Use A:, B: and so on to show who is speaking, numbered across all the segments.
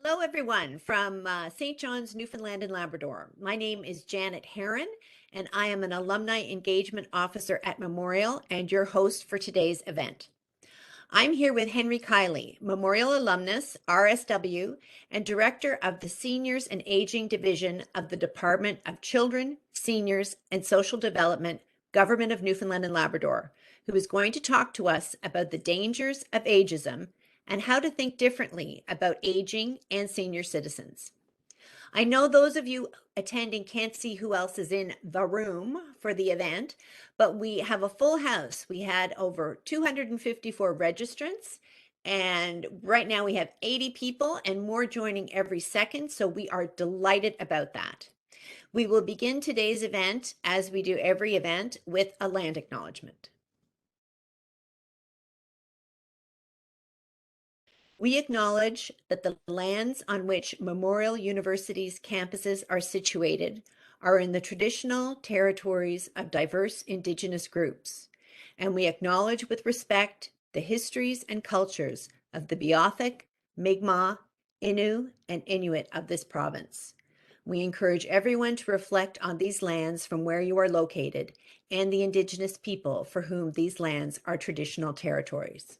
A: Hello, everyone from St. John's, Newfoundland and Labrador. My name is Janet Herron, and I am an Alumni Engagement Officer at Memorial and your host for today's event. I'm here with Henry Kielley, Memorial alumnus, RSW, and Director of the Seniors and Aging Division of the Department of Children, Seniors, and Social Development, Government of Newfoundland and Labrador, who is going to talk to us about the dangers of ageism and how to think differently about aging and senior citizens. I know those of you attending can't see who else is in the room for the event, but we have a full house. We had over 254 registrants, and right now we have 80 people and more joining every second, so we are delighted about that. We will begin today's event, as we do every event, with a land acknowledgement. We acknowledge that the lands on which Memorial University's campuses are situated are in the traditional territories of diverse Indigenous groups, and we acknowledge with respect the histories and cultures of the Beothuk, Mi'kmaq, Innu, and Inuit of this province. We encourage everyone to reflect on these lands from where you are located and the Indigenous people for whom these lands are traditional territories.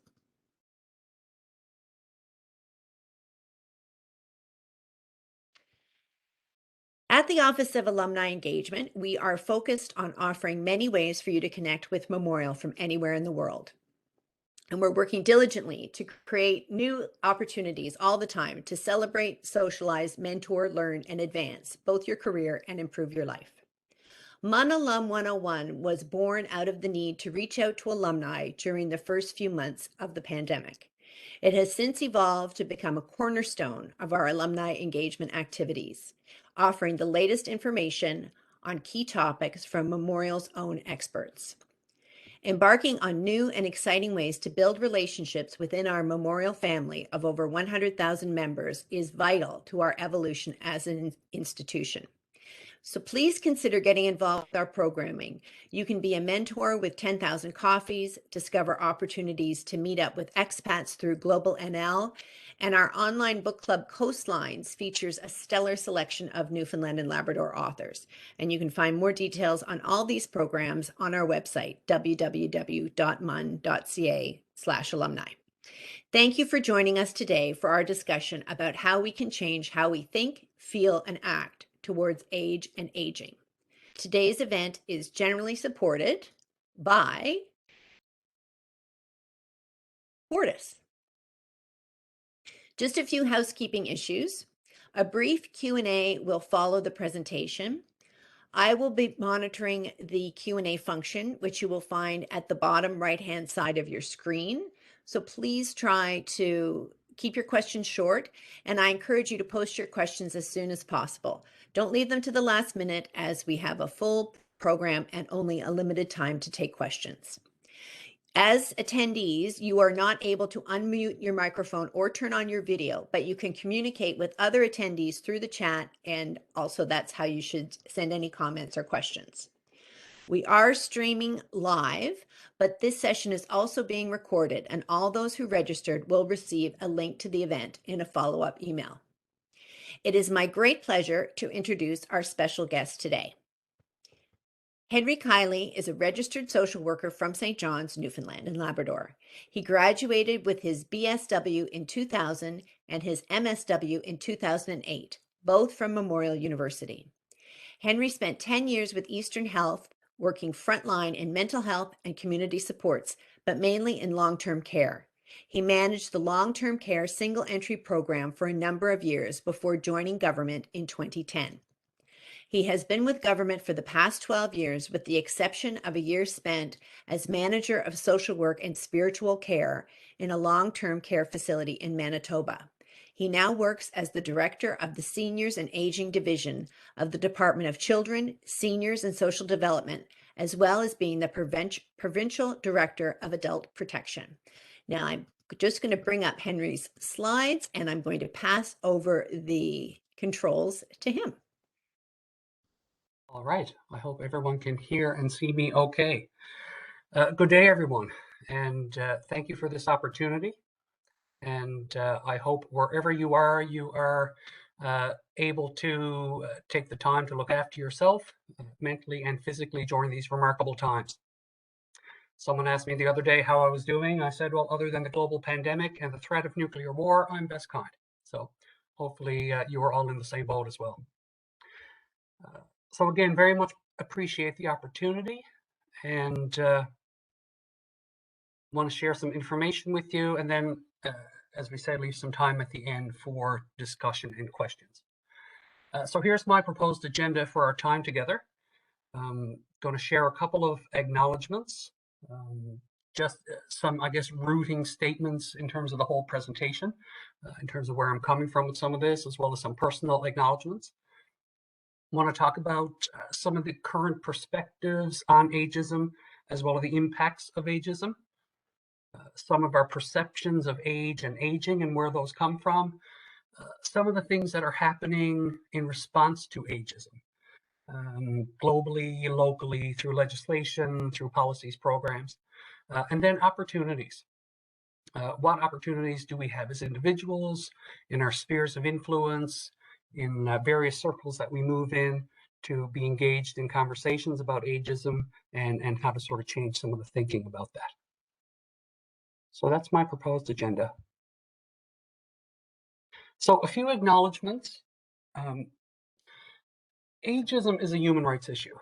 A: At the Office of Alumni Engagement, we are focused on offering many ways for you to connect with Memorial from anywhere in the world. And we're working diligently to create new opportunities all the time to celebrate, socialize, mentor, learn, and advance both your career and improve your life. MUN ALUM 101 was born out of the need to reach out to alumni during the first few months of the pandemic. It has since evolved to become a cornerstone of our alumni engagement activities, offering the latest information on key topics from Memorial's own experts. Embarking on new and exciting ways to build relationships within our Memorial family of over 100,000 members is vital to our evolution as an institution. So please consider getting involved with our programming. You can be a mentor with 10,000 coffees, discover opportunities to meet up with expats through Global NL, and our online book club Coastlines features a stellar selection of Newfoundland and Labrador authors. And you can find more details on all these programs on our website, www.mun.ca/alumni. Thank you for joining us today for our discussion about how we can change how we think, feel, and act towards age and aging. Today's event is generally supported by Fortis. Just a few housekeeping issues. A brief Q&A will follow the presentation. I will be monitoring the Q&A function, which you will find at the bottom right-hand side of your screen. So please try to keep your questions short, and I encourage you to post your questions as soon as possible. Don't leave them to the last minute, as we have a full program and only a limited time to take questions. As attendees, you are not able to unmute your microphone or turn on your video, but you can communicate with other attendees through the chat, and also that's how you should send any comments or questions. We are streaming live, but this session is also being recorded, and all those who registered will receive a link to the event in a follow-up email. It is my great pleasure to introduce our special guest today. Henry Kielley is a registered social worker from St. John's, Newfoundland and Labrador. He graduated with his BSW in 2000 and his MSW in 2008, both from Memorial University. Henry spent 10 years with Eastern Health, working frontline in mental health and community supports, but mainly in long-term care. He managed the long-term care single entry program for a number of years before joining government in 2010. He has been with government for the past 12 years, with the exception of a year spent as manager of social work and spiritual care in a long-term care facility in Manitoba. He now works as the director of the Seniors and Aging Division of the Department of Children, Seniors, and Social Development, as well as being the provincial director of adult protection. Now, I'm just going to bring up Henry's slides, and I'm going to pass over the controls to him.
B: All right, I hope everyone can hear and see me okay. Good day, everyone, and thank you for this opportunity. And I hope wherever you are able to take the time to look after yourself mentally and physically during these remarkable times. Someone asked me the other day how I was doing. I said, well, other than the global pandemic and the threat of nuclear war, I'm best kind. So hopefully you are all in the same boat as well. So again, very much appreciate the opportunity, and want to share some information with you, and then, as we said, leave some time at the end for discussion and questions. So here's my proposed agenda for our time together. I'm going to share a couple of acknowledgements, just some, I guess, rooting statements in terms of the whole presentation, in terms of where I'm coming from with some of this, as well as some personal acknowledgements. I want to talk about some of the current perspectives on ageism, as well as the impacts of ageism, some of our perceptions of age and aging and where those come from, some of the things that are happening in response to ageism, globally, locally, through legislation, through policies, programs, and then opportunities. What opportunities do we have as individuals, in our spheres of influence, in various circles that we move in, to be engaged in conversations about ageism and how to sort of change some of the thinking about that. So that's my proposed agenda. So a few acknowledgements. Ageism is a human rights issue.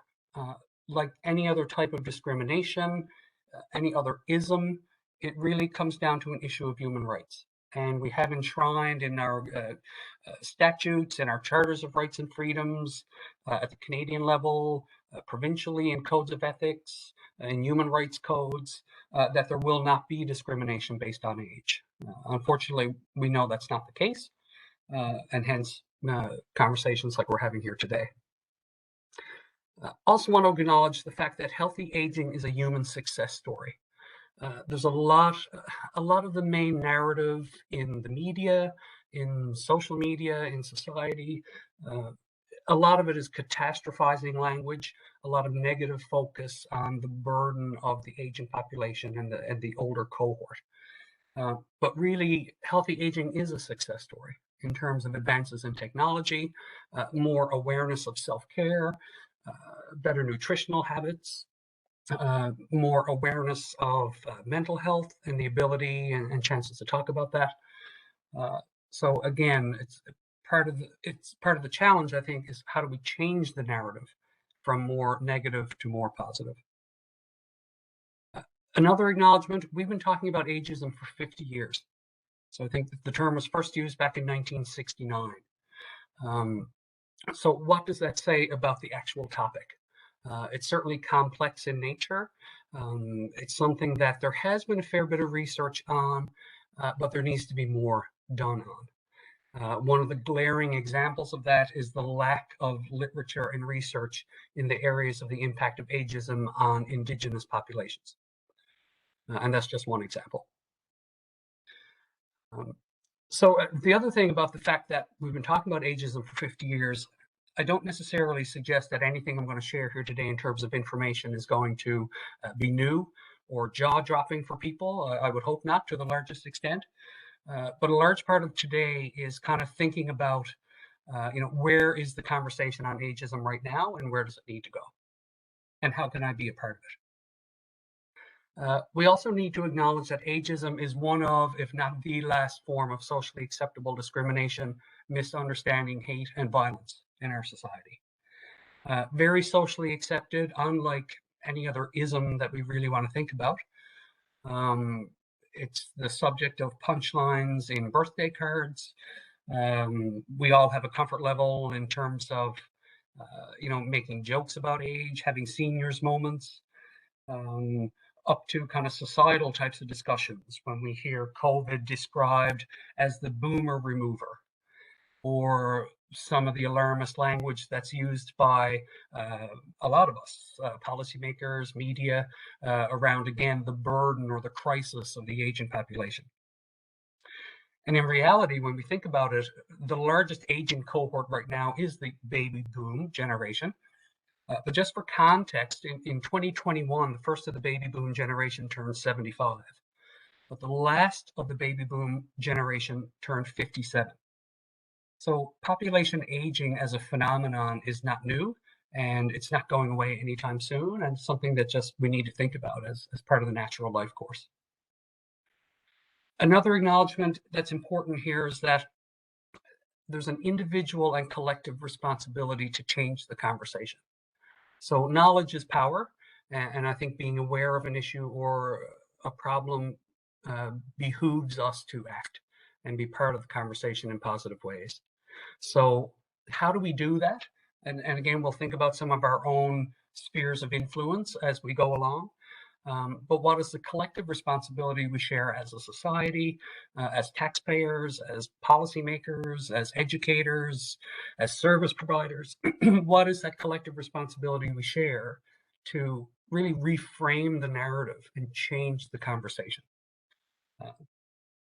B: Like any other type of discrimination, any other ism, it really comes down to an issue of human rights. And we have enshrined in our statutes and our charters of rights and freedoms at the Canadian level, provincially in codes of ethics, in human rights codes, that there will not be discrimination based on age. Unfortunately, we know that's not the case, and hence conversations like we're having here today. Also want to acknowledge the fact that healthy aging is a human success story. There's a lot of the main narrative in the media, in social media, in society. A lot of it is catastrophizing language, a lot of negative focus on the burden of the aging population and the older cohort. But really, healthy aging is a success story in terms of advances in technology, more awareness of self-care, better nutritional habits, more awareness of mental health and the ability and chances to talk about that. So again, it's part of the challenge, I think, is how do we change the narrative from more negative to more positive. Another acknowledgement, we've been talking about ageism for 50 years. So I think the term was first used back in 1969. So what does that say about the actual topic? It's certainly complex in nature. It's something that there has been a fair bit of research on, but there needs to be more done on. One of the glaring examples of that is the lack of literature and research in the areas of the impact of ageism on Indigenous populations. And that's just one example. So the other thing about the fact that we've been talking about ageism for 50 years, I don't necessarily suggest that anything I'm going to share here today in terms of information is going to be new or jaw-dropping for people. I would hope not, to the largest extent. But a large part of today is kind of thinking about, where is the conversation on ageism right now, and where does it need to go? And how can I be a part of it? We also need to acknowledge that ageism is one of, if not the last form of socially acceptable discrimination, misunderstanding, hate, and violence in our society. Very socially accepted, unlike any other ism that we really want to think about. It's the subject of punchlines in birthday cards. We all have a comfort level in terms of, making jokes about age, having seniors moments, up to kind of societal types of discussions when we hear COVID described as the boomer remover, or some of the alarmist language that's used by a lot of us, policymakers, media, around, again, the burden or the crisis of the aging population. And in reality, when we think about it, the largest aging cohort right now is the baby boom generation. But just for context, in 2021, the first of the baby boom generation turned 75. but the last of the baby boom generation turned 57. So population aging as a phenomenon is not new, and it's not going away anytime soon, and something that just we need to think about as part of the natural life course. Another acknowledgement that's important here is that there's an individual and collective responsibility to change the conversation. So knowledge is power, and I think being aware of an issue or a problem behooves us to act and be part of the conversation in positive ways. So how do we do that? And again, we'll think about some of our own spheres of influence as we go along. But what is the collective responsibility we share as a society, as taxpayers, as policymakers, as educators, as service providers? What is that collective responsibility we share to really reframe the narrative and change the conversation?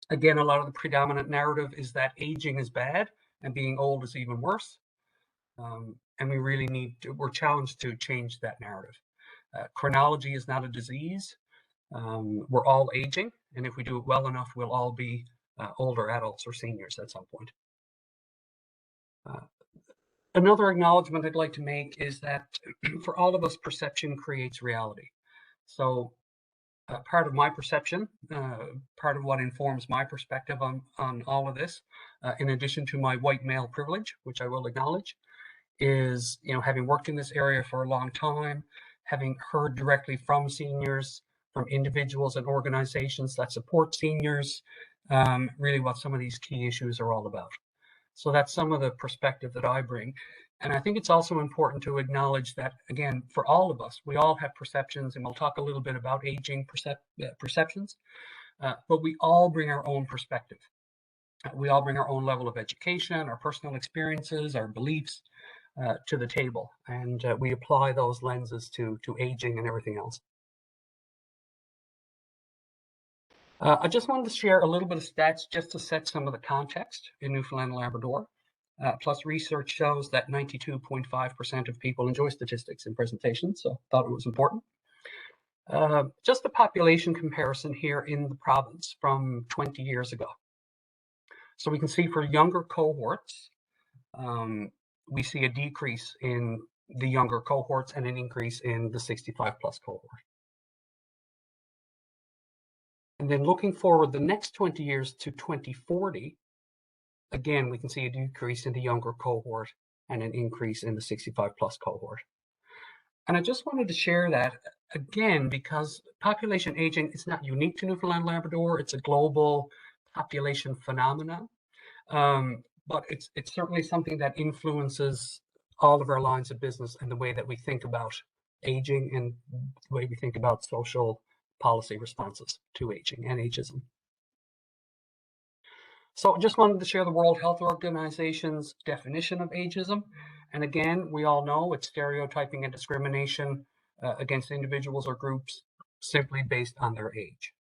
B: Again, a lot of the predominant narrative is that aging is bad and being old is even worse. And we really we're challenged to change that narrative. Chronology is not a disease. We're all aging, and if we do it well enough, we'll all be older adults or seniors at some point. Another acknowledgement I'd like to make is that for all of us, perception creates reality. So part of my perception, part of what informs my perspective on all of this, in addition to my white male privilege, which I will acknowledge, is, having worked in this area for a long time, having heard directly from seniors, from individuals and organizations that support seniors, really what some of these key issues are all about. So that's some of the perspective that I bring. And I think it's also important to acknowledge that, again, for all of us, we all have perceptions, and we'll talk a little bit about aging perceptions, but we all bring our own perspective. We all bring our own level of education, our personal experiences, our beliefs to the table, and we apply those lenses to aging and everything else. I just wanted to share a little bit of stats just to set some of the context in Newfoundland and Labrador. Plus, research shows that 92.5% of people enjoy statistics in presentations, so I thought it was important. Just a population comparison here in the province from 20 years ago. So we can see for younger cohorts, we see a decrease in the younger cohorts and an increase in the 65 plus cohort. And then looking forward the next 20 years to 2040, again, we can see a decrease in the younger cohort and an increase in the 65 plus cohort. And I just wanted to share that again, because population aging is not unique to Newfoundland and Labrador. It's a global population phenomenon. But it's certainly something that influences all of our lines of business and the way that we think about aging and the way we think about social policy responses to aging and ageism. So I just wanted to share the World Health Organization's definition of ageism. And again, we all know it's stereotyping and discrimination against individuals or groups simply based on their age.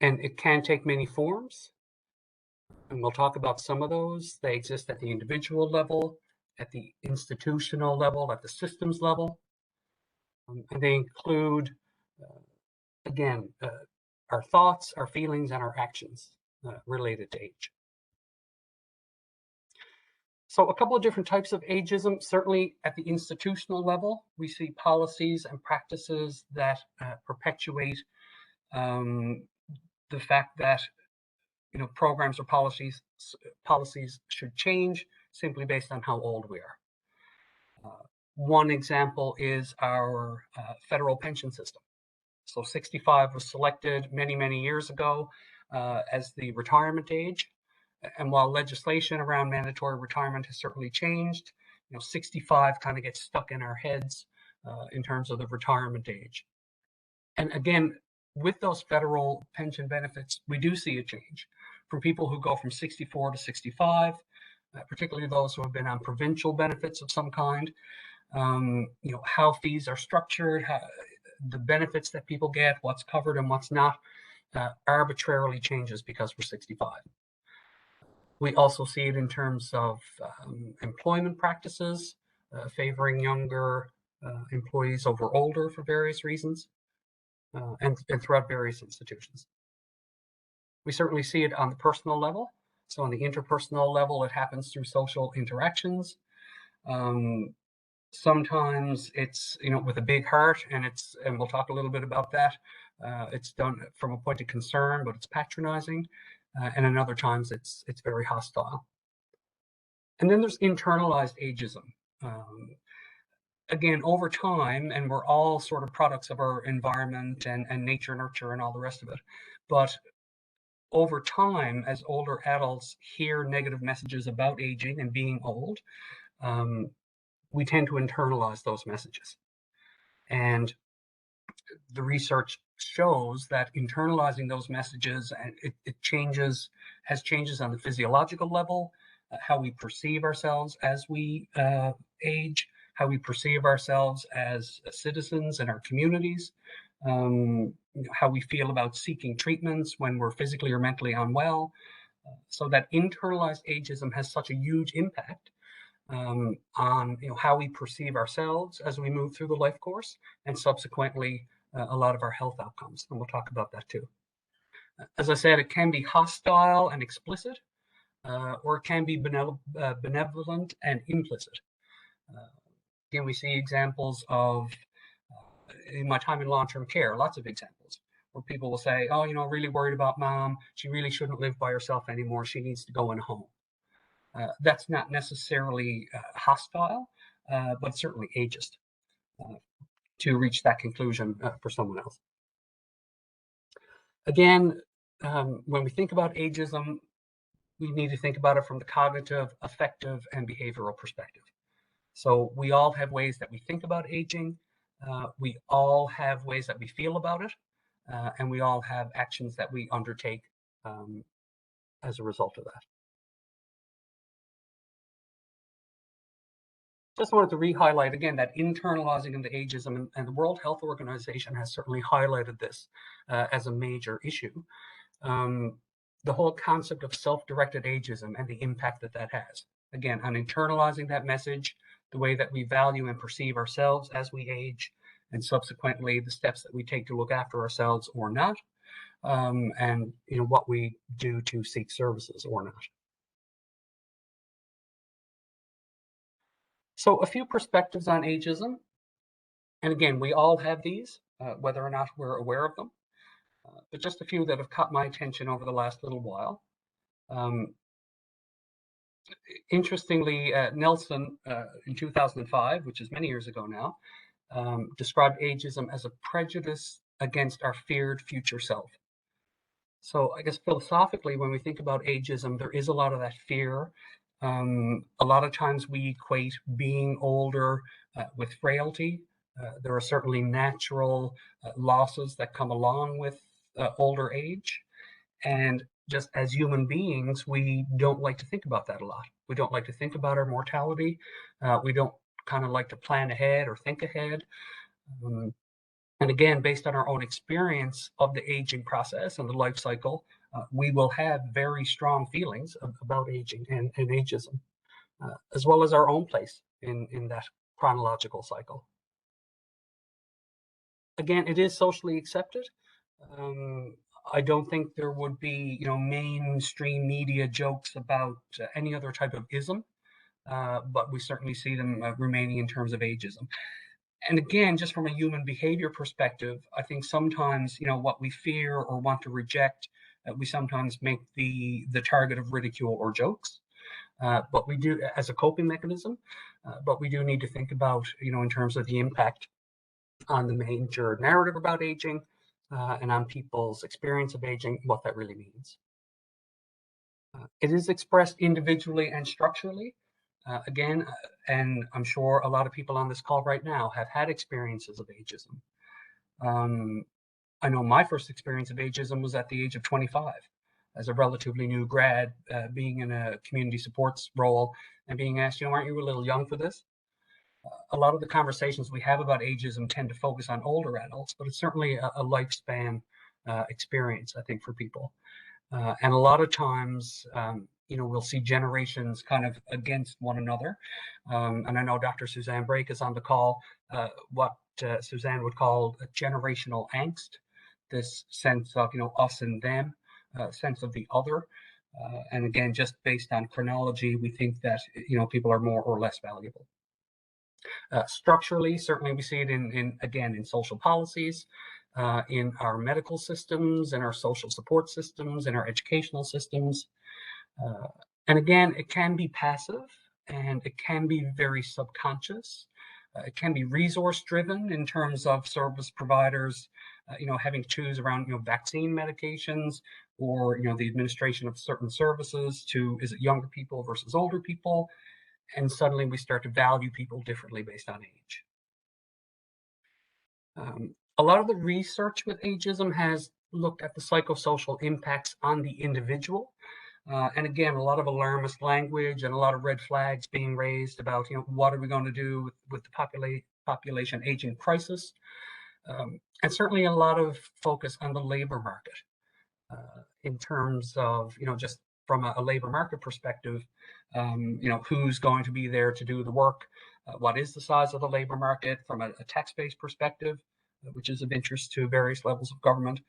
B: And it can take many forms. And we'll talk about some of those. They exist at the individual level, at the institutional level, at the systems level. And they include, again, our thoughts, our feelings, and our actions related to age. So a couple of different types of ageism. Certainly at the institutional level, we see policies and practices that perpetuate the fact that programs or policies should change simply based on how old we are. One example is our federal pension system. So 65 was selected many, many years ago as the retirement age. And while legislation around mandatory retirement has certainly changed, 65 kind of gets stuck in our heads in terms of the retirement age. And again, with those federal pension benefits, we do see a change from people who go from 64 to 65, particularly those who have been on provincial benefits of some kind. How fees are structured, the benefits that people get, what's covered and what's not, arbitrarily changes because we're 65. We also see it in terms of employment practices, favoring younger employees over older for various reasons. and throughout various institutions. We certainly see it on the personal level. So on the interpersonal level, it happens through social interactions. Sometimes it's, with a big heart, and we'll talk a little bit about that. It's done from a point of concern, but it's patronizing. And in other times, it's very hostile. And then there's internalized ageism. Again, over time, and we're all sort of products of our environment and nature, nurture, and all the rest of it. But over time, as older adults hear negative messages about aging and being old, we tend to internalize those messages. And the research shows that internalizing those messages, and it has changes on the physiological level, how we perceive ourselves as we age, how we perceive ourselves as citizens in our communities, how we feel about seeking treatments when we're physically or mentally unwell. So that internalized ageism has such a huge impact on how we perceive ourselves as we move through the life course, and subsequently a lot of our health outcomes. And we'll talk about that too. As I said, it can be hostile and explicit, or it can be benevolent and implicit. Again, we see examples of, in my time in long-term care, lots of examples where people will say, oh, really worried about mom. She really shouldn't live by herself anymore. She needs to go in a home. That's not necessarily hostile, but certainly ageist to reach that conclusion for someone else. Again, when we think about ageism, we need to think about it from the cognitive, affective, and behavioral perspective. So we all have ways that we think about aging. We all have ways that we feel about it. And we all have actions that we undertake as a result of that. Just wanted to re-highlight again that internalizing into ageism, and the World Health Organization has certainly highlighted this as a major issue. The whole concept of self-directed ageism and the impact that has. Again, on internalizing that message, the way that we value and perceive ourselves as we age, and subsequently the steps that we take to look after ourselves or not, and what we do to seek services or not. So a few perspectives on ageism. And again, we all have these, whether or not we're aware of them. But just a few that have caught my attention over the last little while. Interestingly, Nelson, in 2005, which is many years ago now, described ageism as a prejudice against our feared future self. So I guess philosophically, when we think about ageism, there is a lot of that fear. A lot of times we equate being older with frailty. There are certainly natural losses that come along with older age. And just as human beings, we don't like to think about that a lot. We don't like to think about our mortality. We don't kind of like to plan ahead or think ahead. And again, based on our own experience of the aging process and the life cycle, we will have very strong feelings about aging and ageism, as well as our own place in that chronological cycle. Again, it is socially accepted. I don't think there would be, mainstream media jokes about any other type of ism, but we certainly see them remaining in terms of ageism. And again, just from a human behavior perspective, I think sometimes, what we fear or want to reject, we sometimes make the target of ridicule or jokes. But we do, as a coping mechanism, but we do need to think about, in terms of the impact on the major narrative about aging and on people's experience of aging, what that really means. It is expressed individually and structurally. Again, and I'm sure a lot of people on this call right now have had experiences of ageism. I know my first experience of ageism was at the age of 25 as a relatively new grad, being in a community supports role and being asked, aren't you a little young for this? A lot of the conversations we have about ageism tend to focus on older adults, but it's certainly a lifespan experience, I think, for people. And a lot of times, we'll see generations kind of against one another. And I know Dr. Suzanne Brake is on the call. What Suzanne would call generational angst, this sense of, us and them, sense of the other. And again, just based on chronology, we think that, people are more or less valuable. Structurally, certainly we see it in social policies, in our medical systems, in our social support systems, in our educational systems. And again, it can be passive and it can be very subconscious. It can be resource driven in terms of service providers, having to choose around, vaccine medications or, the administration of certain services to, is it younger people versus older people? And suddenly we start to value people differently based on age. A lot of the research with ageism has looked at the psychosocial impacts on the individual. And again, a lot of alarmist language and a lot of red flags being raised about, what are we going to do with the population aging crisis? And certainly a lot of focus on the labor market in terms of, just from a labor market perspective, who's going to be there to do the work? What is the size of the labor market from a tax-based perspective, which is of interest to various levels of government?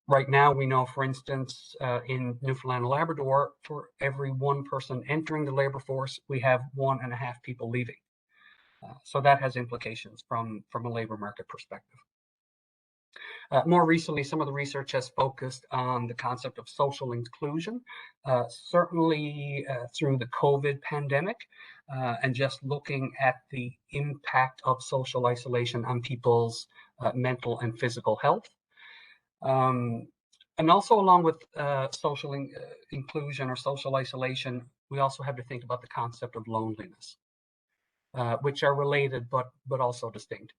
B: Right now, we know, for instance, in Newfoundland and Labrador, for every one person entering the labor force, we have 1.5 people leaving. So that has implications from a labor market perspective. More recently, some of the research has focused on the concept of social inclusion, certainly through the COVID pandemic, and just looking at the impact of social isolation on people's mental and physical health. And also along with social inclusion or social isolation, we also have to think about the concept of loneliness, which are related but also distinct.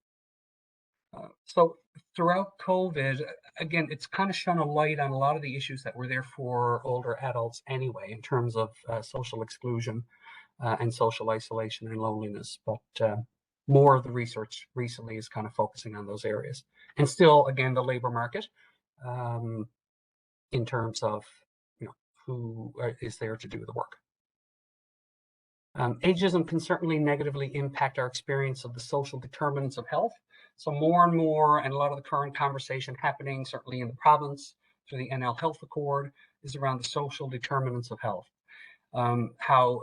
B: So throughout COVID, again, it's kind of shone a light on a lot of the issues that were there for older adults anyway, in terms of social exclusion and social isolation and loneliness. But more of the research recently is kind of focusing on those areas. And still, again, the labor market, in terms of, who is there to do the work. Ageism can certainly negatively impact our experience of the social determinants of health. So more and more, and a lot of the current conversation happening, certainly in the province, through the NL Health Accord, is around the social determinants of health. How,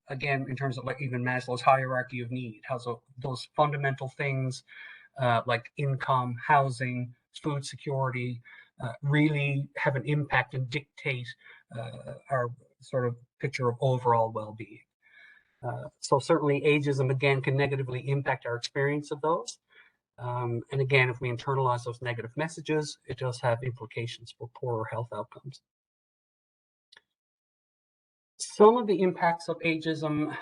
B: again, in terms of like even Maslow's hierarchy of need, how those fundamental things like income, housing, food security, really have an impact and dictate our sort of picture of overall well-being. So certainly ageism, again, can negatively impact our experience of those. And again, if we internalize those negative messages, it does have implications for poorer health outcomes. Some of the impacts of ageism,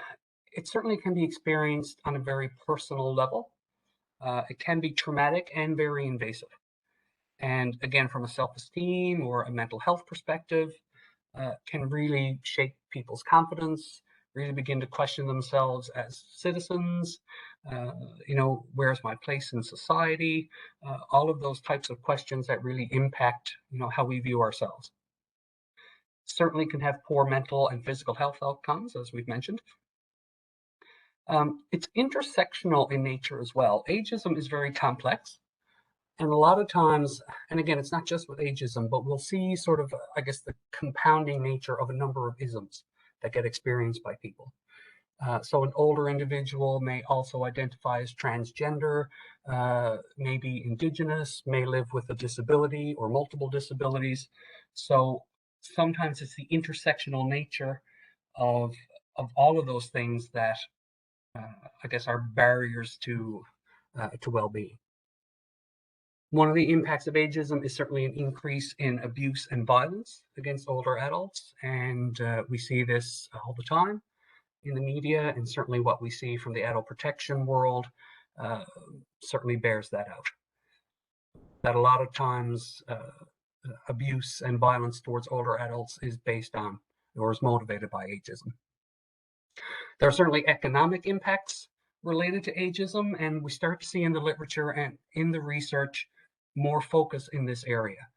B: it certainly can be experienced on a very personal level. It can be traumatic and very invasive. And again, from a self-esteem or a mental health perspective, can really shake people's confidence, really begin to question themselves as citizens. Where's my place in society? All of those types of questions that really impact, how we view ourselves. Certainly can have poor mental and physical health outcomes, as we've mentioned. It's intersectional in nature as well. Ageism is very complex. And a lot of times, and again, it's not just with ageism, but we'll see sort of, I guess, the compounding nature of a number of isms that get experienced by people. So an older individual may also identify as transgender, maybe Indigenous, may live with a disability or multiple disabilities. So sometimes it's the intersectional nature of all of those things that, I guess, are barriers to well-being. One of the impacts of ageism is certainly an increase in abuse and violence against older adults. And we see this all the time in the media, and certainly what we see from the adult protection world certainly bears that out. That a lot of times abuse and violence towards older adults is based on or is motivated by ageism. There are certainly economic impacts related to ageism, and we start to see in the literature and in the research more focus in this area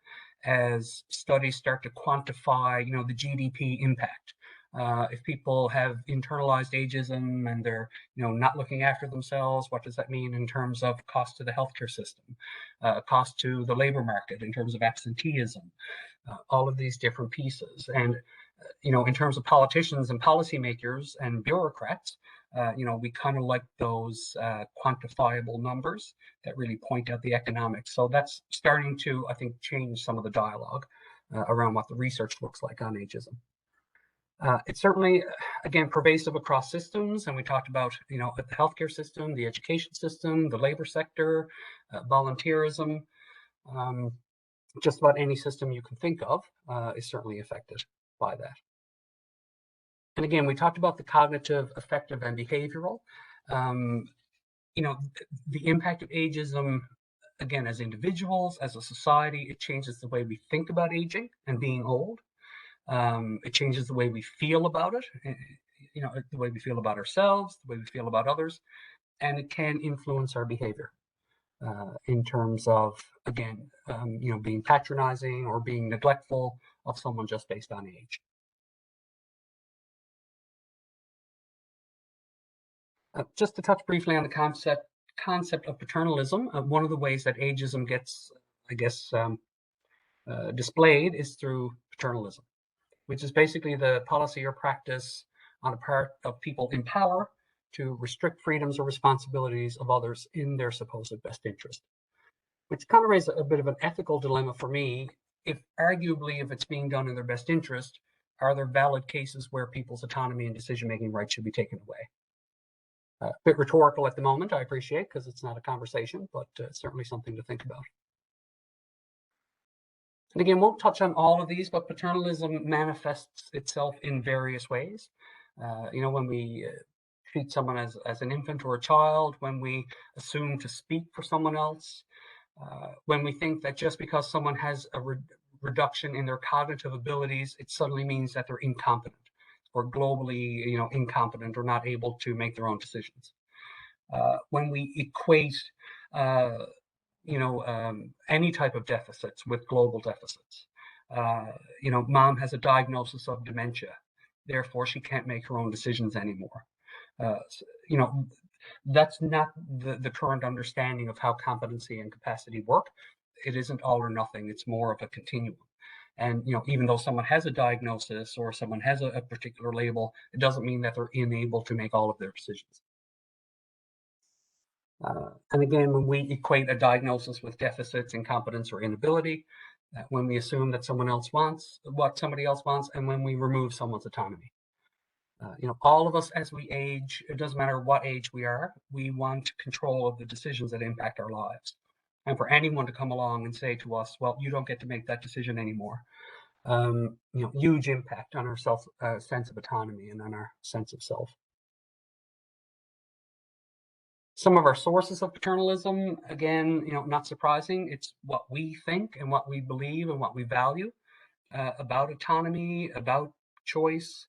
B: as studies start to quantify, the GDP impact If people have internalized ageism and they're not looking after themselves, what does that mean in terms of cost to the healthcare system, cost to the labor market in terms of absenteeism, all of these different pieces. And in terms of politicians and policymakers and bureaucrats, we kind of like those quantifiable numbers that really point out the economics. So that's starting to, I think, change some of the dialogue around what the research looks like on ageism. It's certainly, again, pervasive across systems, and we talked about, the healthcare system, the education system, the labor sector, volunteerism. Just about any system you can think of is certainly affected by that. And again, we talked about the cognitive, affective, and behavioral. The impact of ageism, again, as individuals, as a society, it changes the way we think about aging and being old. It changes the way we feel about it, the way we feel about ourselves, the way we feel about others, and it can influence our behavior in terms of, again, being patronizing or being neglectful of someone just based on age. Just to touch briefly on the concept of paternalism, one of the ways that ageism gets, I guess, displayed is through paternalism, which is basically the policy or practice on the part of people in power to restrict freedoms or responsibilities of others in their supposed best interest, which kind of raises a bit of an ethical dilemma for me. If it's being done in their best interest, are there valid cases where people's autonomy and decision-making rights should be taken away? A bit rhetorical at the moment, I appreciate, because it's not a conversation, but certainly something to think about. And again, won't touch on all of these, but paternalism manifests itself in various ways. When we treat someone as an infant or a child, when we assume to speak for someone else, when we think that just because someone has a reduction in their cognitive abilities, it suddenly means that they're incompetent or globally, incompetent or not able to make their own decisions. When we equate, any type of deficits with global deficits. Mom has a diagnosis of dementia, therefore she can't make her own decisions anymore. That's not the current understanding of how competency and capacity work. It isn't all or nothing, it's more of a continuum. And even though someone has a diagnosis or someone has a particular label, it doesn't mean that they're unable to make all of their decisions. And again, when we equate a diagnosis with deficits, incompetence, or inability, when we assume that someone else wants what somebody else wants, and when we remove someone's autonomy. All of us as we age, it doesn't matter what age we are, we want control of the decisions that impact our lives. And for anyone to come along and say to us, well, you don't get to make that decision anymore, huge impact on our sense of autonomy and on our sense of self. Some of our sources of paternalism, again, not surprising, it's what we think and what we believe and what we value about autonomy, about choice,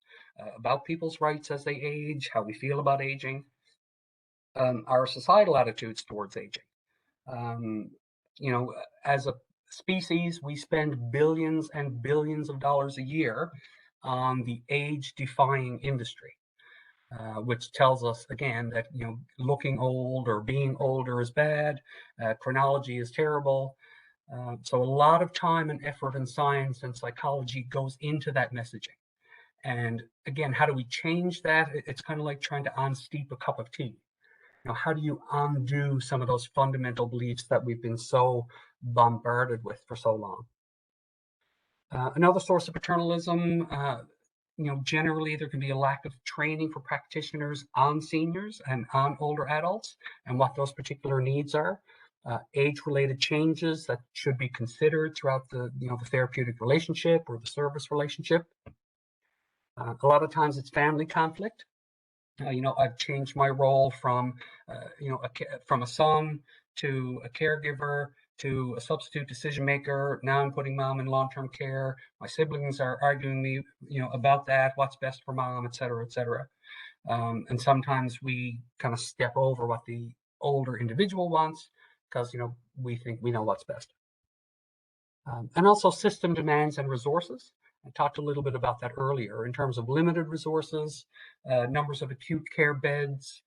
B: about people's rights as they age, how we feel about aging, our societal attitudes towards aging. As a species, we spend billions and billions of dollars a year on the age-defying industry. Which tells us, again, that looking old or being older is bad, chronology is terrible. So a lot of time and effort in science and psychology goes into that messaging. And again, how do we change that? It's kind of like trying to unsteep a cup of tea. How do you undo some of those fundamental beliefs that we've been so bombarded with for so long? Another source of paternalism, generally there can be a lack of training for practitioners on seniors and on older adults and what those particular needs are. Age-related changes that should be considered throughout the therapeutic relationship or the service relationship. A lot of times it's family conflict. I've changed my role from, from a son to a caregiver to a substitute decision maker. Now I'm putting mom in long-term care. My siblings are arguing me, about that, what's best for mom, et cetera, et cetera. And sometimes we kind of step over what the older individual wants because, we think we know what's best. And also system demands and resources. I talked a little bit about that earlier in terms of limited resources, numbers of acute care beds,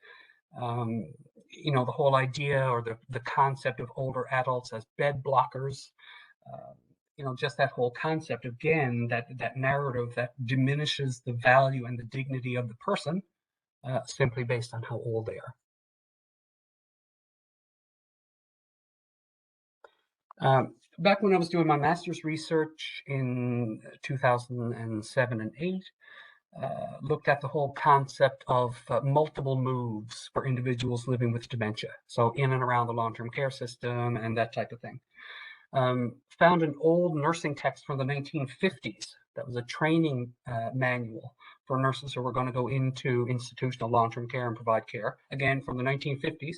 B: the whole idea or the concept of older adults as bed blockers, just that whole concept, again, that narrative that diminishes the value and the dignity of the person simply based on how old they are. Back when I was doing my master's research in 2007 and 8, looked at the whole concept of multiple moves for individuals living with dementia. So in and around the long-term care system and that type of thing. Found an old nursing text from the 1950s that was a training manual for nurses who were going to go into institutional long-term care and provide care, again from the 1950s.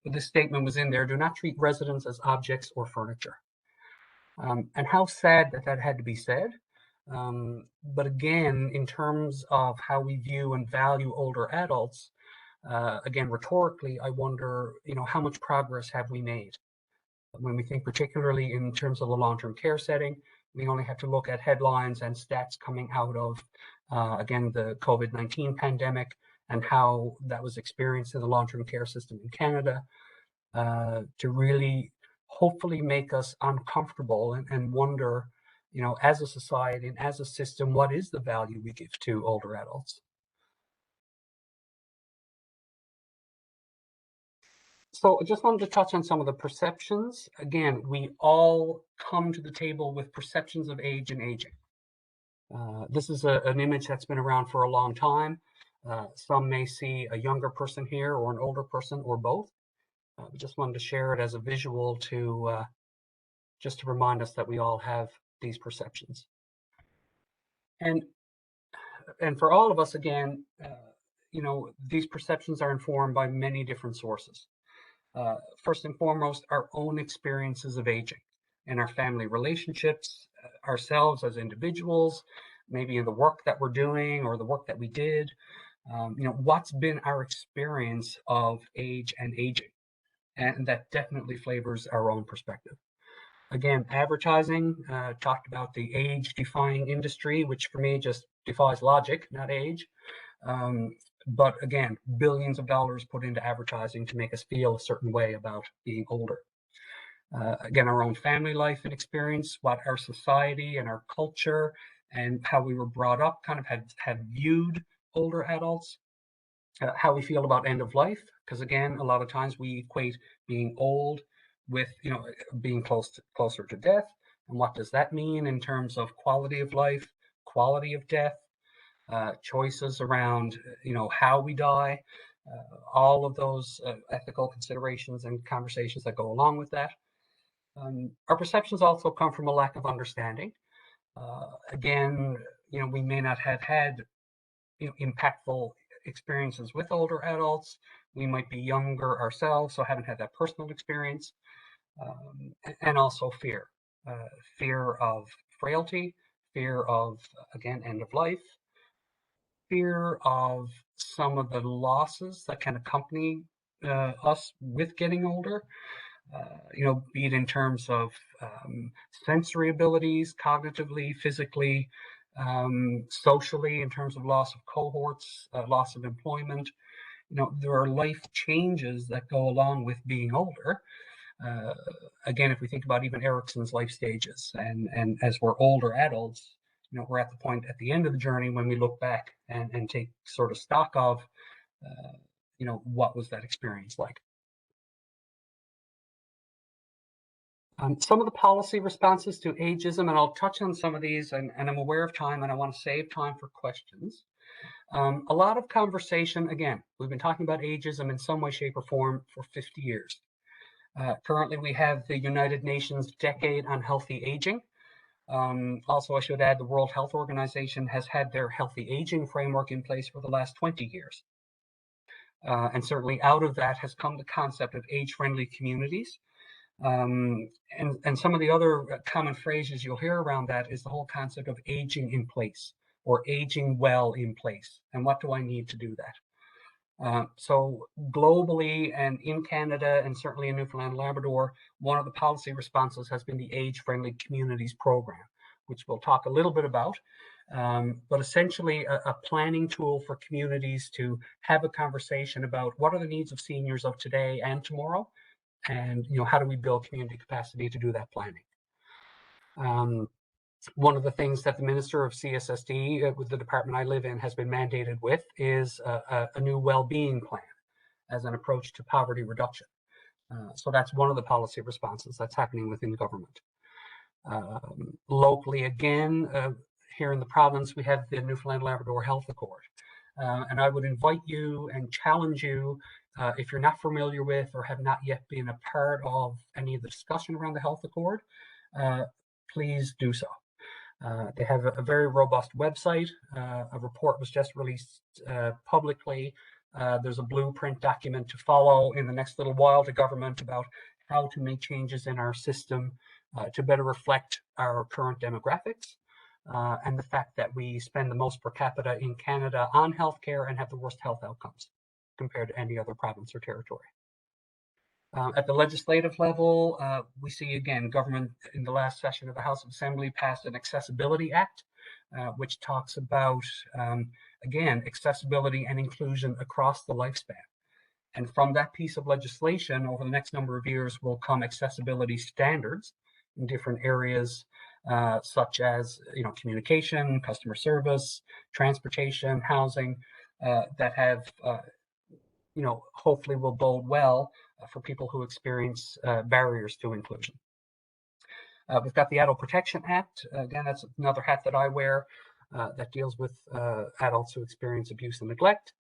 B: But this statement was in there: do not treat residents as objects or furniture. And how sad that had to be said. But again, in terms of how we view and value older adults, again, rhetorically, I wonder, how much progress have we made? When we think particularly in terms of the long-term care setting, we only have to look at headlines and stats coming out of, again, the COVID-19 pandemic and how that was experienced in the long-term care system in Canada to really hopefully make us uncomfortable and wonder, as a society and as a system, what is the value we give to older adults? So I just wanted to touch on some of the perceptions. Again, we all come to the table with perceptions of age and aging. This is an image that's been around for a long time. Some may see a younger person here or an older person or both. We just wanted to share it as a visual to just to remind us that we all have these perceptions. And for all of us, again, these perceptions are informed by many different sources. First and foremost, our own experiences of aging and our family relationships, ourselves as individuals, maybe in the work that we're doing or the work that we did. What's been our experience of age and aging? And that definitely flavors our own perspective. Again, advertising, talked about the age-defying industry, which for me just defies logic, not age. But again, billions of dollars put into advertising to make us feel a certain way about being older. Again, our own family life and experience, what our society and our culture and how we were brought up kind of have viewed older adults. How we feel about end of life, because again, a lot of times we equate being old with being closer to death. And what does that mean in terms of quality of life, quality of death, choices around how we die, all of those ethical considerations and conversations that go along with that. Our perceptions also come from a lack of understanding. Again, we may not have had impactful experiences with older adults. We might be younger ourselves, so haven't had that personal experience. And also fear of frailty, fear of, again, end of life, fear of some of the losses that can accompany us with getting older, be it in terms of sensory abilities, cognitively, physically, socially, in terms of loss of cohorts, loss of employment. There are life changes that go along with being older. Again, if we think about even Erickson's life stages, and as we're older adults, we're at the point at the end of the journey when we look back and take sort of stock of, what was that experience like. Some of the policy responses to ageism, and I'll touch on some of these, and I'm aware of time, and I want to save time for questions. A lot of conversation, again, we've been talking about ageism in some way, shape, or form for 50 years. Currently, we have the United Nations Decade on Healthy Aging. Also, I should add, the World Health Organization has had their healthy aging framework in place for the last 20 years. And certainly out of that has come the concept of age-friendly communities. And some of the other common phrases you'll hear around that is the whole concept of aging in place or aging well in place. And what do I need to do that? So globally and in Canada and certainly in Newfoundland and Labrador, one of the policy responses has been the Age-Friendly Communities Program, which we'll talk a little bit about. But essentially a planning tool for communities to have a conversation about what are the needs of seniors of today and tomorrow, and how do we build community capacity to do that planning. One of the things that the Minister of CSSD with the department I live in has been mandated with is a new well-being plan as an approach to poverty reduction. So that's one of the policy responses that's happening within government. Locally, again, here in the province, we have the Newfoundland and Labrador Health Accord. And I would invite you and challenge you, if you're not familiar with or have not yet been a part of any of the discussion around the Health Accord, please do so. They have a very robust website. A report was just released publicly. There's a blueprint document to follow in the next little while to government about how to make changes in our system to better reflect our current demographics and the fact that we spend the most per capita in Canada on healthcare and have the worst health outcomes compared to any other province or territory. At the legislative level, we see again, government in the last session of the House of Assembly passed an Accessibility Act, which talks about, again, accessibility and inclusion across the lifespan. And from that piece of legislation, over the next number of years will come accessibility standards in different areas, such as communication, customer service, transportation, housing, that have hopefully will bode well for people who experience barriers to inclusion. We've got the Adult Protection Act. Again, that's another hat that I wear that deals with adults who experience abuse and neglect.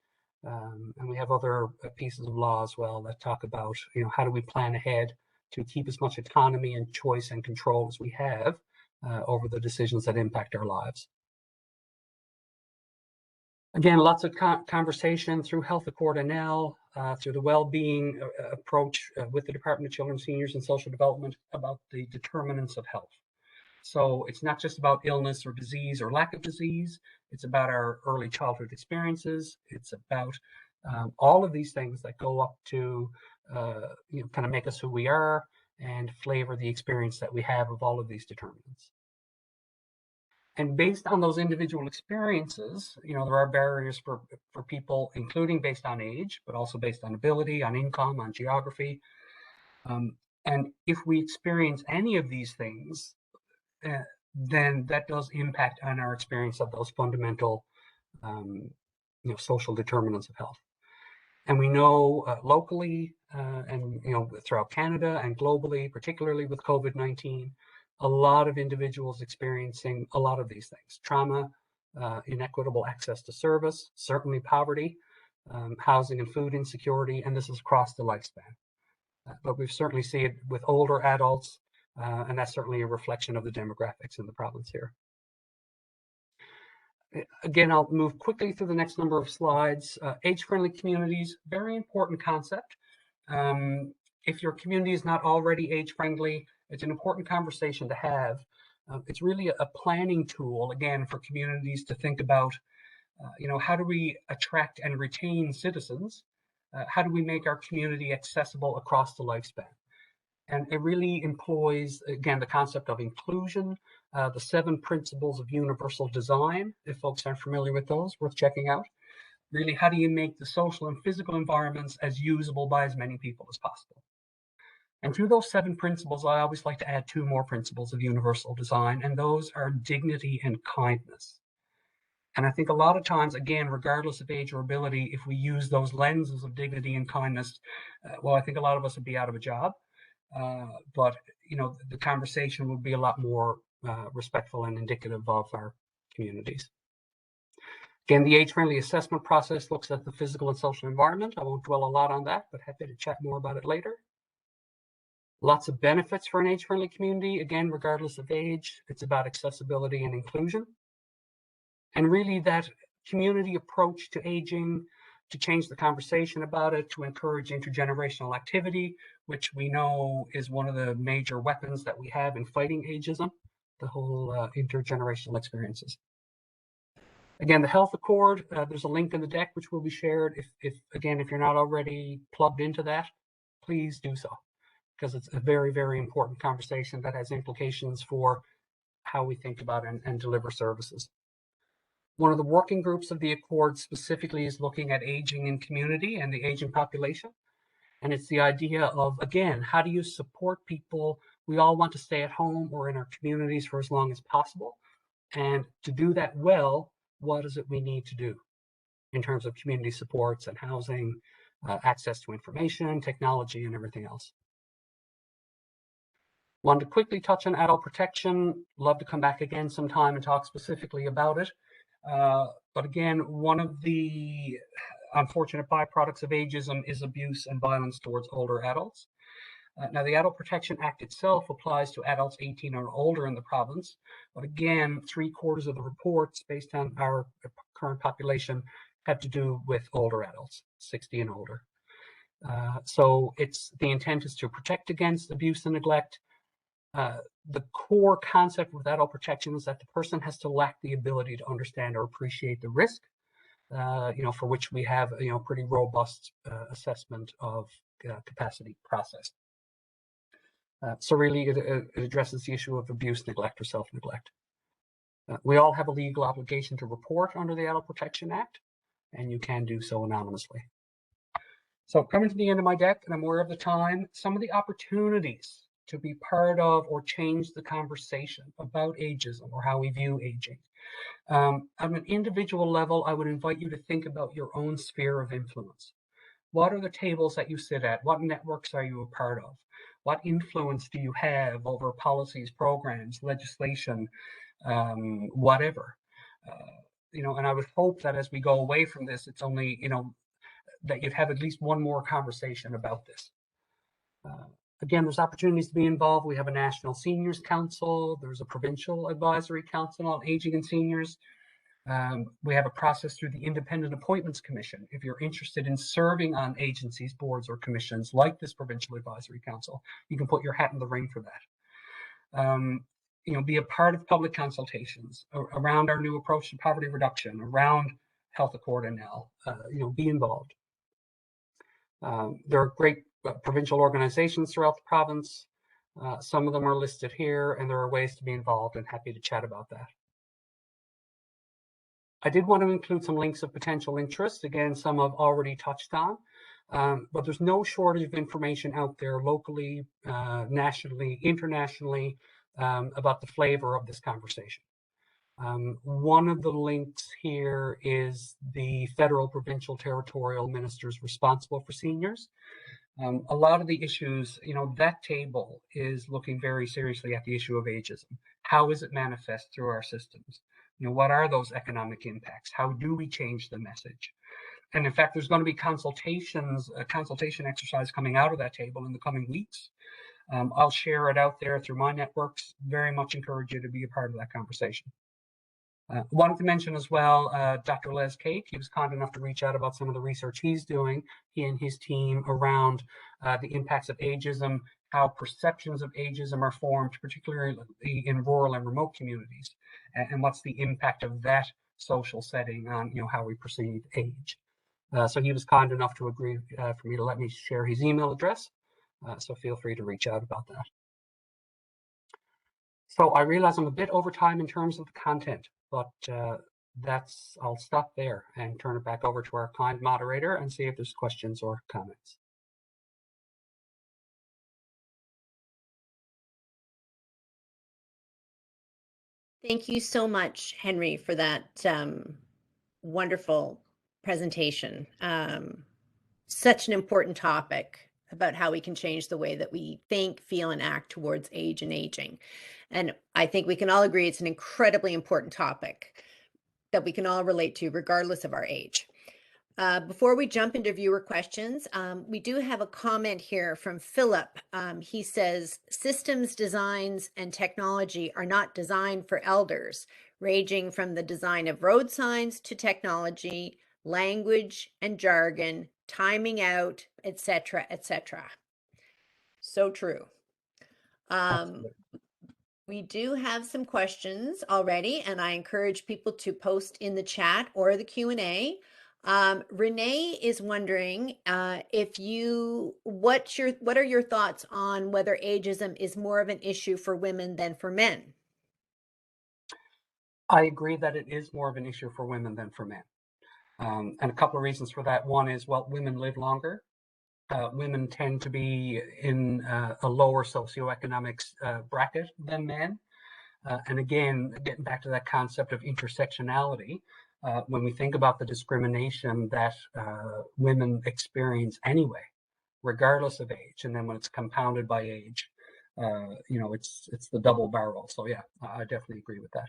B: And we have other pieces of law as well that talk about, how do we plan ahead to keep as much autonomy and choice and control as we have over the decisions that impact our lives. Again, lots of conversation through Health Accord NL, through the well-being approach with the Department of Children, Seniors and Social Development about the determinants of health. So it's not just about illness or disease or lack of disease. It's about our early childhood experiences. It's about all of these things that go up to kind of make us who we are and flavor the experience that we have of all of these determinants. And based on those individual experiences, there are barriers for people, including based on age, but also based on ability, on income, on geography. And if we experience any of these things, then that does impact on our experience of those fundamental, social determinants of health. And we know locally and throughout Canada and globally, particularly with COVID-19, a lot of individuals experiencing a lot of these things: trauma, inequitable access to service, certainly poverty, housing and food insecurity, and this is across the lifespan. But we certainly see it with older adults, and that's certainly a reflection of the demographics in the province here. Again, I'll move quickly through the next number of slides. Age-friendly communities, very important concept. If your community is not already age-friendly, it's an important conversation to have. It's really a planning tool, again, for communities to think about, how do we attract and retain citizens? How do we make our community accessible across the lifespan? And it really employs, again, the concept of inclusion, the 7 principles of universal design. If folks aren't familiar with those, worth checking out. Really, how do you make the social and physical environments as usable by as many people as possible? And through those 7 principles, I always like to add 2 more principles of universal design, and those are dignity and kindness. And I think a lot of times, again, regardless of age or ability, if we use those lenses of dignity and kindness, well, I think a lot of us would be out of a job. But the conversation would be a lot more respectful and indicative of our communities. Again, the age-friendly assessment process looks at the physical and social environment. I won't dwell a lot on that, but happy to chat more about it later. Lots of benefits for an age-friendly community. Again, regardless of age, it's about accessibility and inclusion. And really that community approach to aging, to change the conversation about it, to encourage intergenerational activity, which we know is one of the major weapons that we have in fighting ageism, the whole intergenerational experiences. Again, the Health Accord, there's a link in the deck which will be shared. If you're not already plugged into that, please do so, because it's a very, very important conversation that has implications for how we think about and deliver services. One of the working groups of the Accord specifically is looking at aging in community and the aging population. And it's the idea of, again, how do you support people? We all want to stay at home or in our communities for as long as possible. And to do that well, what is it we need to do in terms of community supports and housing, access to information, technology, and everything else? Wanted to quickly touch on adult protection. Love to come back again sometime and talk specifically about it. But again, one of the unfortunate byproducts of ageism is abuse and violence towards older adults. Now, the Adult Protection Act itself applies to adults 18 or older in the province, but again, 3/4 of the reports based on our current population have to do with older adults, 60 and older. So the intent is to protect against abuse and neglect. The core concept with adult protection is that the person has to lack the ability to understand or appreciate the risk, for which we have pretty robust assessment of capacity process. So really, it addresses the issue of abuse, neglect, or self-neglect. We all have a legal obligation to report under the Adult Protection Act, and you can do so anonymously. So coming to the end of my deck, and I'm aware of the time, some of the opportunities to be part of or change the conversation about ageism or how we view aging. On an individual level, I would invite you to think about your own sphere of influence. What are the tables that you sit at? What networks are you a part of? What influence do you have over policies, programs, legislation, whatever? And I would hope that as we go away from this, it's only, that you'd have at least one more conversation about this. Again, there's opportunities to be involved. We have a National Seniors Council. There's a Provincial Advisory Council on Aging and Seniors. We have a process through the Independent Appointments Commission. If you're interested in serving on agencies, boards, or commissions like this Provincial Advisory Council, you can put your hat in the ring for that. Be a part of public consultations around our new approach to poverty reduction, around Health Accord and NAL. Be involved. There are great provincial organizations throughout the province. Some of them are listed here, and there are ways to be involved, and happy to chat about that. I did want to include some links of potential interest. Again, some I've already touched on, but there's no shortage of information out there locally, nationally, internationally, about the flavor of this conversation. One of the links here is the federal, provincial, territorial ministers responsible for seniors. A lot of the issues, that table is looking very seriously at the issue of ageism. How is it manifest through our systems? What are those economic impacts? How do we change the message? And in fact, there's going to be a consultation exercise coming out of that table in the coming weeks. I'll share it out there through my networks. Very much encourage you to be a part of that conversation. Wanted to mention as well, Dr. Les Cake. He was kind enough to reach out about some of the research he's doing, he and his team, around the impacts of ageism, how perceptions of ageism are formed, particularly in rural and remote communities, and what's the impact of that social setting on how we perceive age. So he was kind enough to agree for me to let me share his email address. So feel free to reach out about that. So I realize I'm a bit over time in terms of the content, but I'll stop there and turn it back over to our kind moderator and see if there's questions or comments.
A: Thank you so much, Henry, for that wonderful presentation. Such an important topic about how we can change the way that we think, feel, and act towards age and aging. And I think we can all agree it's an incredibly important topic that we can all relate to regardless of our age. Before we jump into viewer questions, we do have a comment here from Philip. He says, systems designs and technology are not designed for elders, ranging from the design of road signs to technology, language and jargon, timing out, etc., etc. So true. We do have some questions already, and I encourage people to post in the chat or the Q&A. Renee is wondering what are your thoughts on whether ageism is more of an issue for women than for men?
B: I agree that it is more of an issue for women than for men. And a couple of reasons for that. One is, well, women live longer. Women tend to be in a lower socioeconomic bracket than men. And again, getting back to that concept of intersectionality, when we think about the discrimination that women experience anyway, regardless of age, and then when it's compounded by age, it's the double barrel. So yeah, I definitely agree with that.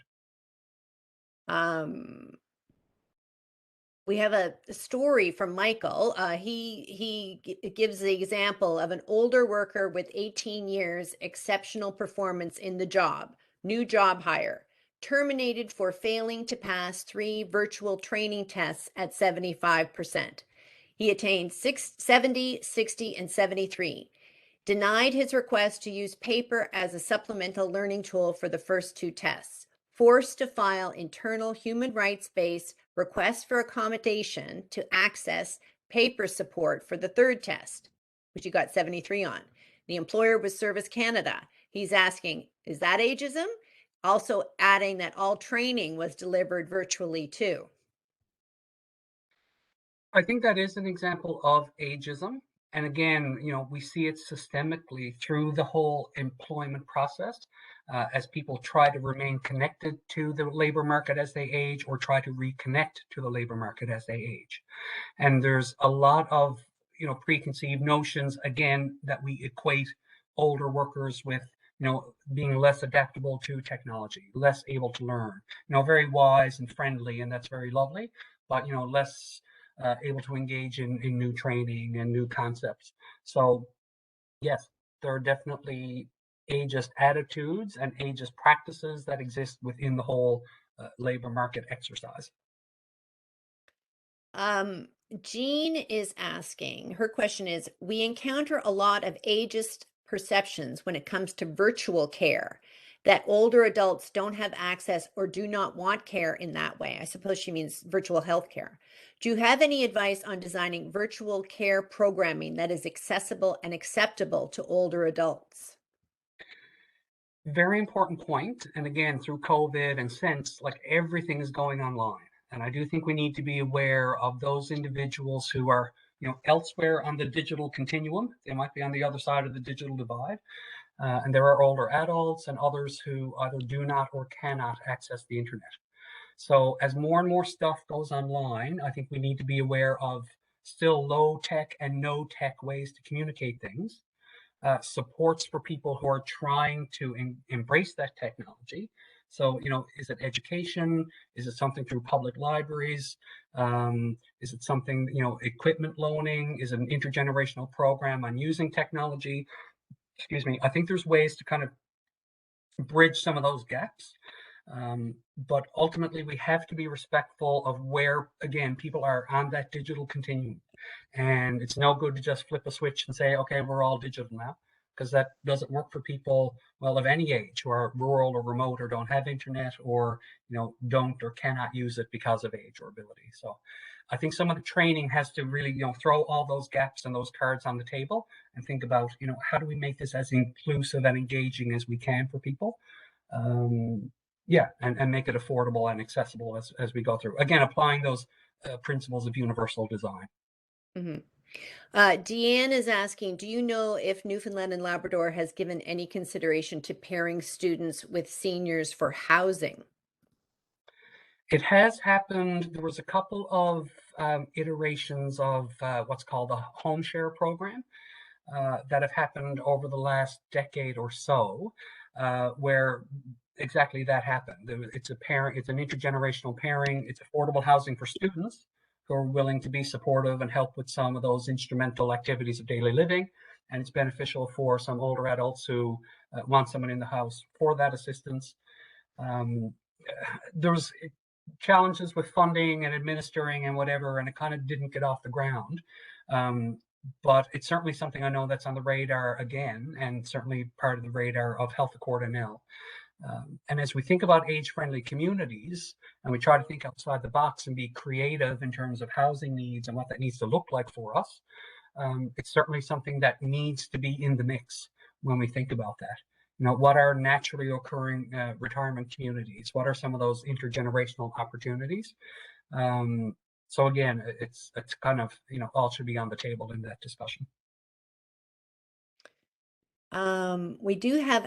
A: We have a story from Michael. He gives the example of an older worker with 18 years, exceptional performance in the job, new job hire, terminated for failing to pass 3 virtual training tests at 75%. He attained 70, 60, and 73. Denied his request to use paper as a supplemental learning tool for the first 2 tests. Forced to file internal human rights-based request for accommodation to access paper support for the 3rd test, which he got 73 on. The employer was Service Canada. He's asking, is that ageism? Also adding that all training was delivered virtually too.
B: I think that is an example of ageism. And again, we see it systemically through the whole employment process as people try to remain connected to the labor market as they age or try to reconnect to the labor market as they age. And there's a lot of, preconceived notions, again, that we equate older workers with, being less adaptable to technology, less able to learn, very wise and friendly, and that's very lovely, but, less able to engage in new training and new concepts. So yes, there are definitely ageist attitudes and ageist practices that exist within the whole labor market exercise.
A: Jean is asking, her question is, we encounter a lot of ageist perceptions when it comes to virtual care, that older adults don't have access or do not want care in that way. I suppose she means virtual health care. Do you have any advice on designing virtual care programming that is accessible and acceptable to older adults?
B: Very important point. And again, through COVID and since, like, everything is going online. And I do think we need to be aware of those individuals who are, elsewhere on the digital continuum. They might be on the other side of the digital divide. And there are older adults and others who either do not or cannot access the internet. So as more and more stuff goes online, I think we need to be aware of still low tech and no tech ways to communicate things. Supports for people who are trying to embrace that technology. So, is it education? Is it something through public libraries? Is it something, equipment loaning? Is it an intergenerational program on using technology? Excuse me. I think there's ways to kind of bridge some of those gaps. But ultimately, we have to be respectful of where, again, people are on that digital continuum. And it's no good to just flip a switch and say, okay, we're all digital now, because that doesn't work for people, well, of any age who are rural or remote or don't have internet or, don't or cannot use it because of age or ability. So I think some of the training has to really, throw all those gaps and those cards on the table and think about, how do we make this as inclusive and engaging as we can for people? And make it affordable and accessible as we go through. Again, applying those principles of universal design.
A: Mm-hmm. Deanne is asking, do you know if Newfoundland and Labrador has given any consideration to pairing students with seniors for housing?
B: It has happened. There was a couple of iterations of what's called a home share program that have happened over the last decade or so, where exactly that happened. It's an intergenerational pairing. It's affordable housing for students who are willing to be supportive and help with some of those instrumental activities of daily living. And it's beneficial for some older adults who want someone in the house for that assistance. There was challenges with funding and administering and whatever, and it kind of didn't get off the ground. But it's certainly something I know that's on the radar again, and certainly part of the radar of Health Accord NL. And as we think about age-friendly communities, and we try to think outside the box and be creative in terms of housing needs and what that needs to look like for us, it's certainly something that needs to be in the mix when we think about that. You know, what are naturally occurring retirement communities? What are some of those intergenerational opportunities? So again, it's kind of, you know, all should be on the table in that discussion.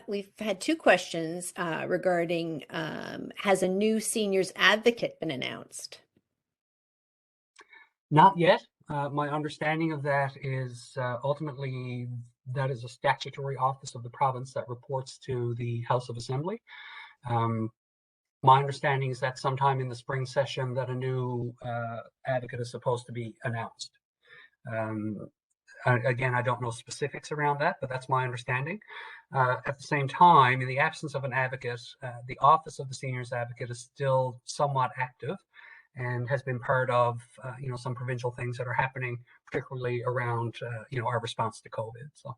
A: We've had two questions regarding has a new seniors advocate been announced?
B: Not yet. My understanding of that is ultimately that is a statutory office of the province that reports to the House of Assembly. My understanding is that sometime in the spring session that a new advocate is supposed to be announced. Again, I don't know specifics around that, but that's my understanding. At the same time, in the absence of an advocate, the office of the seniors advocate is still somewhat active and has been part of you know, some provincial things that are happening, particularly around you know, our response to COVID. So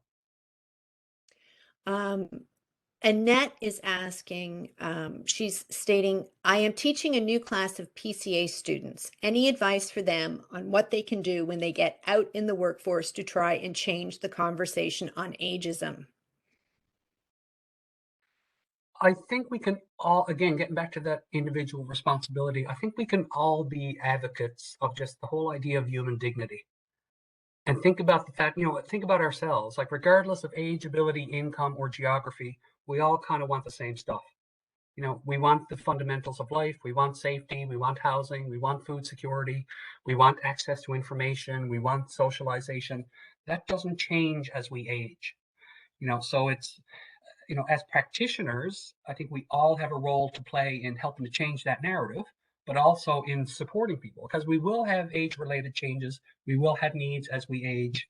A: Annette is asking, she's stating, I am teaching a new class of PCA students. Any advice for them on what they can do when they get out in the workforce to try and change the conversation on ageism?
B: I think we can all, again, getting back to that individual responsibility, I think we can all be advocates of just the whole idea of human dignity. And think about the fact, you know, think about ourselves, like regardless of age, ability, income, or geography, we all kind of want the same stuff. You know, we want the fundamentals of life. We want safety. We want housing. We want food security. We want access to information. We want socialization. That doesn't change as we age. You know, so it's, you know, as practitioners, I think we all have a role to play in helping to change that narrative, but also in supporting people, because we will have age-related changes. We will have needs as we age.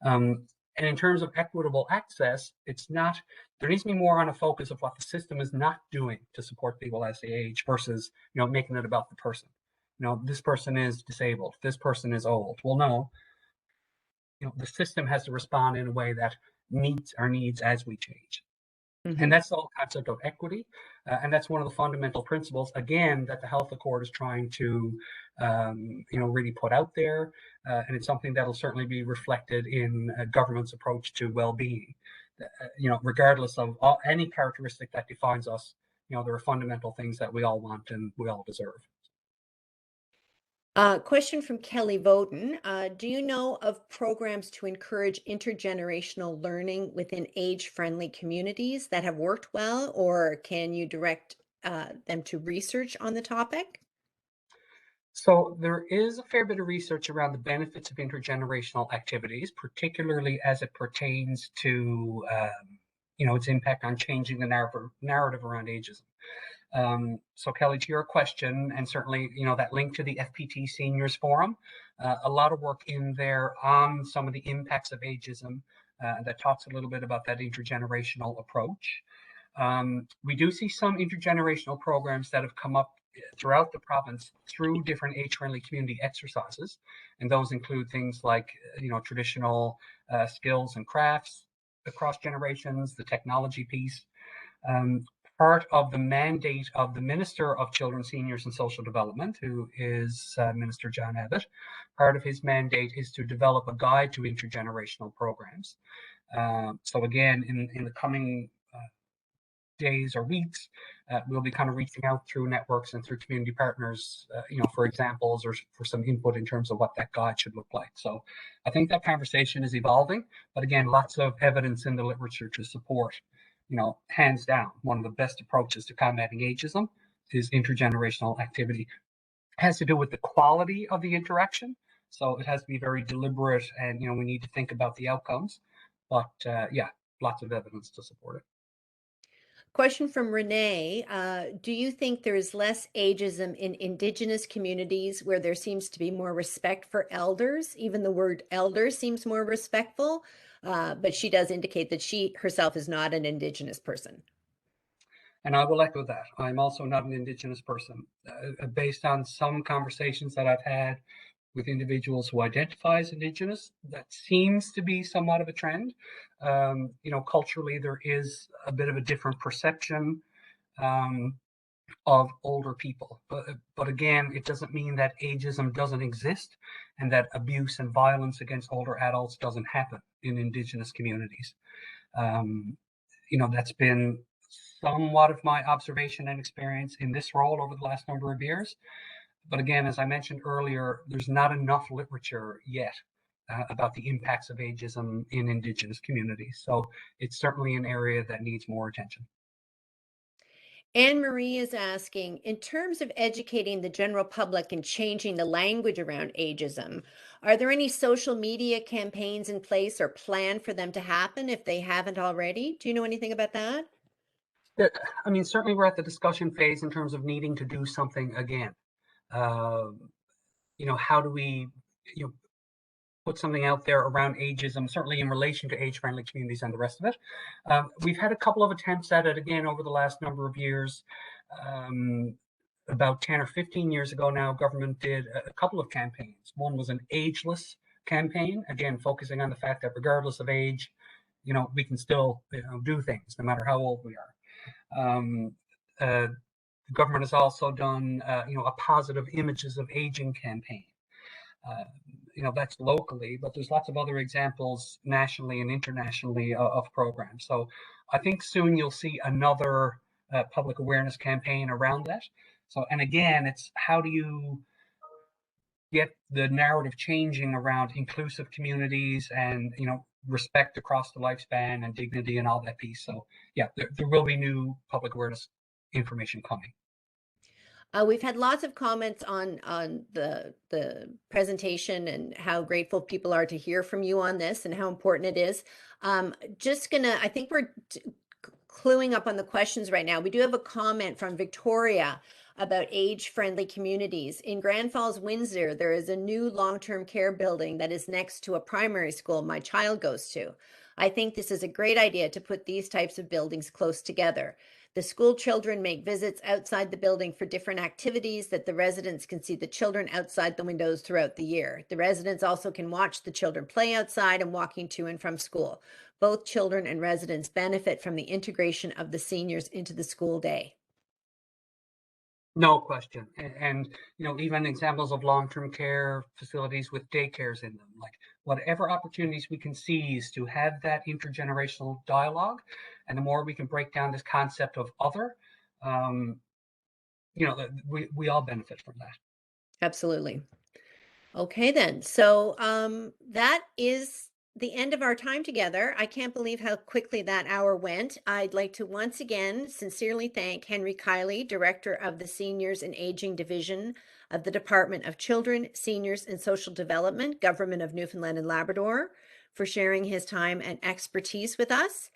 B: And in terms of equitable access, it's not, there needs to be more on a focus of what the system is not doing to support people as they age versus, you know, making it about the person. You know, this person is disabled, this person is old. Well, no, you know, the system has to respond in a way that meets our needs as we change. And that's the whole concept of equity. And that's one of the fundamental principles, again, that the Health Accord is trying to, you know, really put out there. And it's something that'll certainly be reflected in government's approach to well-being. You know, regardless of any characteristic that defines us, you know, there are fundamental things that we all want and we all deserve.
A: Question from Kelly Voden. Do you know of programs to encourage intergenerational learning within age-friendly communities that have worked well, or can you direct them to research on the topic?
B: So there is a fair bit of research around the benefits of intergenerational activities, particularly as it pertains to, you know, its impact on changing the narrative around ageism. So Kelly, to your question, and certainly, you know, that link to the FPT Seniors Forum, a lot of work in there on some of the impacts of ageism that talks a little bit about that intergenerational approach. We do see some intergenerational programs that have come up throughout the province through different age-friendly community exercises, and those include things like, you know, traditional skills and crafts across generations, the technology piece. Part of the mandate of the Minister of Children, Seniors and Social Development, who is Minister John Abbott, part of his mandate is to develop a guide to intergenerational programs. So again, in the coming days or weeks, we'll be kind of reaching out through networks and through community partners, you know, for examples or for some input in terms of what that guide should look like. So I think that conversation is evolving, but again, lots of evidence in the literature to support, you know, hands down, one of the best approaches to combating ageism is intergenerational activity. It has to do with the quality of the interaction. So it has to be very deliberate and, you know, we need to think about the outcomes, but yeah, lots of evidence to support it.
A: Question from Renee. Do you think there is less ageism in Indigenous communities where there seems to be more respect for elders? Even the word elder seems more respectful, but she does indicate that she herself is not an Indigenous person.
B: And I will echo that. I'm also not an Indigenous person. Based on some conversations that I've had with individuals who identify as Indigenous, that seems to be somewhat of a trend. You know, culturally, there is a bit of a different perception of older people. But again, it doesn't mean that ageism doesn't exist and that abuse and violence against older adults doesn't happen in Indigenous communities. That's been somewhat of my observation and experience in this role over the last number of years. But again, as I mentioned earlier, there's not enough literature yet about the impacts of ageism in Indigenous communities. So it's certainly an area that needs more attention.
A: Anne Marie is asking, in terms of educating the general public and changing the language around ageism, are there any social media campaigns in place or planned for them to happen if they haven't already? Do you know anything about that?
B: I mean, certainly we're at the discussion phase in terms of needing to do something again. How do we, put something out there around ageism, certainly in relation to age-friendly communities and the rest of it. We've had a couple of attempts at it again over the last number of years. About 10 or 15 years ago now, government did a couple of campaigns. One was an ageless campaign, again, focusing on the fact that regardless of age, we can still do things no matter how old we are. The government has also done, a positive images of aging campaign. That's locally, but there's lots of other examples nationally and internationally of programs. So I think soon you'll see another public awareness campaign around that. So, and again, it's how do you get the narrative changing around inclusive communities and, respect across the lifespan and dignity and all that piece. So yeah, there will be new public awareness information coming.
A: We've had lots of comments on the presentation and how grateful people are to hear from you on this and how important it is. I think we're cluing up on the questions right now. We do have a comment from Victoria about age-friendly communities. In Grand Falls, Windsor, there is a new long-term care building that is next to a primary school my child goes to. I think this is a great idea to put these types of buildings close together. The school children make visits outside the building for different activities that the residents can see the children outside the windows throughout the year. The residents also can watch the children play outside and walking to and from school. Both children and residents benefit from the integration of the seniors into the school day.
B: No question. And even examples of long-term care facilities with daycares in them, like whatever opportunities we can seize to have that intergenerational dialogue. And the more we can break down this concept of other, we all benefit from that.
A: Absolutely. Okay, then. So that is the end of our time together. I can't believe how quickly that hour went. I'd like to once again sincerely thank Henry Kielley, Director of the Seniors and Aging Division of the Department of Children, Seniors and Social Development, Government of Newfoundland and Labrador, for sharing his time and expertise with us.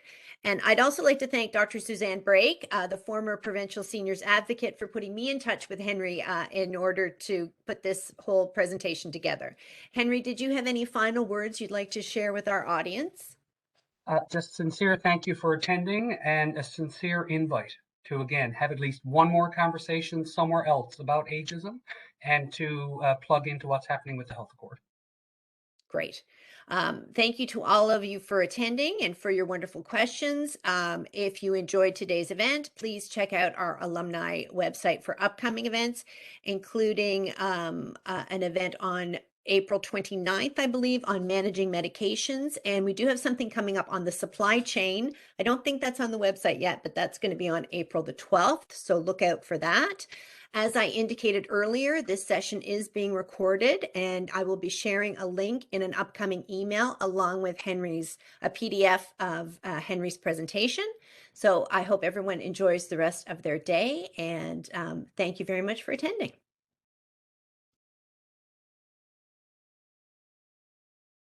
A: And I'd also like to thank Dr. Suzanne Brake, the former provincial seniors advocate, for putting me in touch with Henry in order to put this whole presentation together. Henry, did you have any final words you'd like to share with our audience?
B: Just sincere thank you for attending, and a sincere invite to, again, have at least one more conversation somewhere else about ageism and to plug into what's happening with the Health Accord.
A: Great. Thank you to all of you for attending and for your wonderful questions. If you enjoyed today's event, please check out our alumni website for upcoming events, including an event on April 29th, I believe, on managing medications. And we do have something coming up on the supply chain. I don't think that's on the website yet, but that's going to be on April the 12th. So look out for that. As I indicated earlier, this session is being recorded, and I will be sharing a link in an upcoming email along with a PDF of Henry's presentation. So I hope everyone enjoys the rest of their day, and thank you very much for attending.